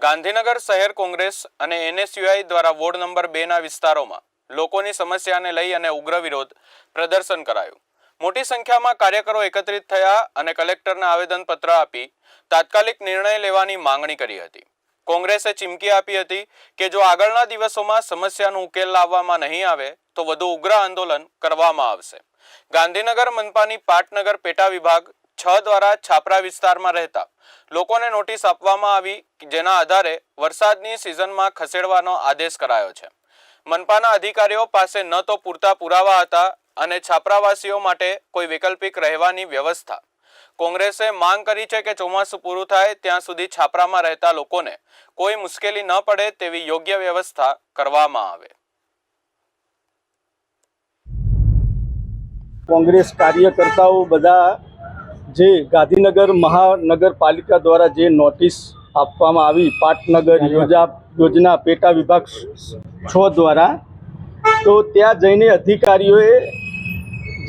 ગાંધીનગર શહેર કોંગ્રેસ અને એનએસયુઆઈ દ્વારા વોર્ડ નંબર 2 ના વિસ્તારોમાં લોકોની સમસ્યાને લઈ અને ઉગ્ર વિરોધ પ્રદર્શન કરાયું। મોટી સંખ્યામાં કાર્યકરો એકત્રિત થયા અને કલેક્ટરને આવેદનપત્ર આપી તાત્કાલિક નિર્ણય લેવાની માંગણી કરી હતી। કોંગ્રેસે ચીમકી આપી હતી કે જો આગળના દિવસોમાં સમસ્યાનો ઉકેલ લાવવામાં નહીં આવે તો વધુ ઉગ્ર આંદોલન કરવામાં આવશે। ગાંધીનગર મનપાની પાટનગર પેટા વિભાગ 6 દ્વારા છાપરા વિસ્તારમાં રહેતા લોકોને નોટિસ આપવામાં આવી, જેના આધારે વરસાદની સિઝનમાં ખસેડવાનો આદેશ કરાયો છે। મનપાના અધિકારીઓ પાસે ન તો પૂરતા પુરાવા હતા અને છાપરાવાસીઓ માટે કોઈ વૈકલ્પિક રહેવાની વ્યવસ્થા। કોંગ્રેસે માંગ કરી છે કે ચોમાસું પૂરું થાય ત્યાં સુધી છાપરામાં રહેતા લોકોને કોઈ મુશ્કેલી ન પડે તેવી યોગ્ય વ્યવસ્થા કરવામાં આવે। કોંગ્રેસ કાર્યકર્તાઓ બધા જે ગાંધીનગર મહાનગરપાલિકા દ્વારા જે નોટિસ આપવામાં આવી પાટનગર યોજના પેટા વિભાગ 6 દ્વારા, તો ત્યાં જઈને અધિકારીઓએ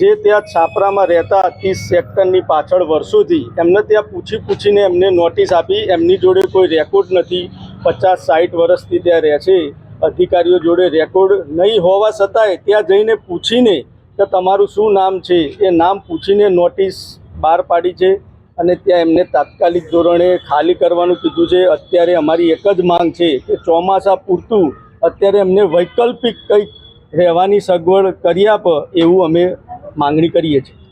જે ત્યાં છાપરામાં રહેતા 30 સેક્ટરની પાછળ વર્ષોથી એમને ત્યાં પૂછીને એમને નોટિસ આપી। એમની જોડે કોઈ રેકોર્ડ નથી, 50-60 વર્ષથી ત્યાં રહે છે। અધિકારીઓ જોડે રેકોર્ડ નહીં હોવા છતાંય ત્યાં જઈને પૂછીને કે તમારું શું નામ છે એ નામ પૂછીને નોટિસ બહાર પાડી છે અને ત્યાં એમને તાત્કાલિક ધોરણે ખાલી કરવાનું કીધું છે। અત્યારે અમારી એક જ માંગ છે કે ચોમાસા પૂરતું અત્યારે અમને વૈકલ્પિક કંઈક રહેવાની સગવડ કરી આપે એવું અમે માંગણી કરીએ છીએ।